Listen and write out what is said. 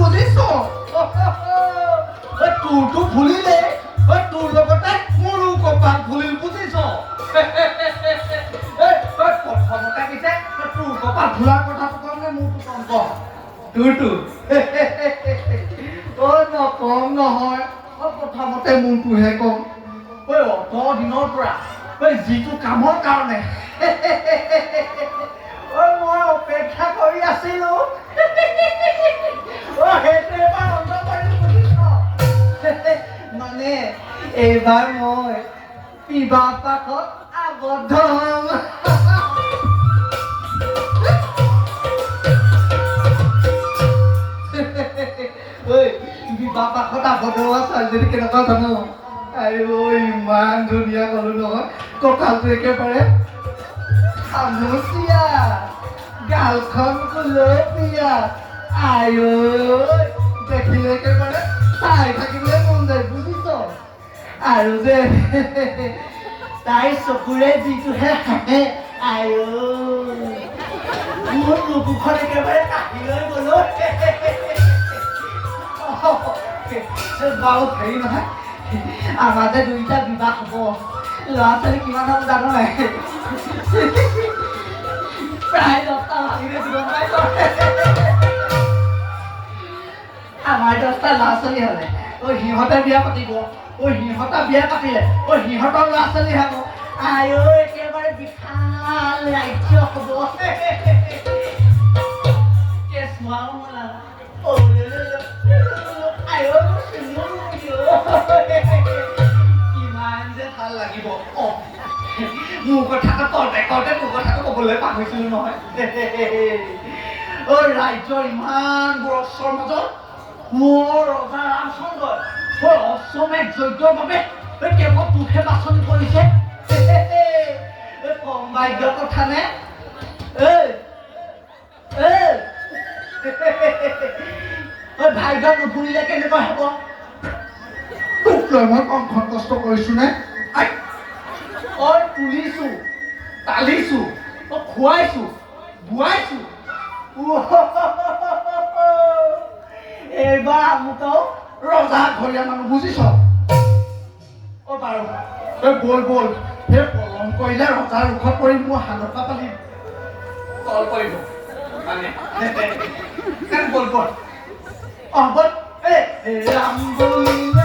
বুজিছো তোৰটো ফুলিলে তোৰ লগতে মোৰো কপাল ফুলিল বুজিছ প্ৰথমতে পিছে তোৰ কপাল ফুলাৰ কথাটো কম নে মোৰটো কম ক তোৰটো নকম নহয় প্ৰথমতে মোৰটোহে কম অত দিনৰ পৰা যিটো কামৰ কাৰণে মই অপেক্ষা কৰি আছিলো সেইটো এবাৰ অন্ত কৰিলো বুজিছ মানে এইবাৰ মই বিবাহ পাশত আবদ্ধ হম বিবাহ পাশত আবদ্ধ হোৱা ছোৱালীজনী কেনেকুৱা জানো ইমান ধুনীয়া কলো নহয় কঁকালটো একেবাৰে খামুচীয়া গালখন গুলপীয়া দেখিলে একেবাৰে চাই থাকিবলৈ মন যায় বুজিছ আৰু যে তাইৰ চকুৰে যিটোহে হাঁহে মোৰ বুকুখন একেবাৰে কাটি লৈ গলো বাৰু হেৰি নহয় আমাৰ যে দুইটা বিবাহ হ'ব ল'ৰা ছোৱালী কিমান হ'ব জানো নাই প্ৰায় 10টা ভাগিলে দিব পাইছ আমাৰ 10টা ল'ৰা ছোৱালী হ'লে সিহঁতে বিয়া পাতিব সিহঁতে বিয়া পাতিলে সিহঁতৰ ল'ৰা ছোৱালী হ'ব একেবাৰে বিশাল ৰাজ্য হ'ব কিমান যে ভাল লাগিব মোৰ কথাটো কওঁতে মোৰ কথাটো ক'বলৈ পাহৰিছিলো নহয় ৰাজ্যৰ ইমান বৰছৰ মাজত মোৰ ৰজা ৰামচন্দ্ৰই অশ্বমেধ যজ্ঞৰ বাবে কেৱল তোকহে বাছনি কৰিছে কম ভাগ্যৰ কথা নে ভাগ্য নুফুৰিলে কেনেকুৱা হ'ব তোক লৈ মই কমখন কষ্ট কৰিছো নে তুলিছো তালিছো খুৱাইছো বোৱাইছো এইবাৰ আমুকও ৰজা ঘৰীয়া মানুহ বুজিছ বাৰু বল সেই পলম কৰিলে ৰজাৰ মুখত পৰি মোৰ হালকা পালি তল পৰিব মানে বল বল ৰাম বুলিলে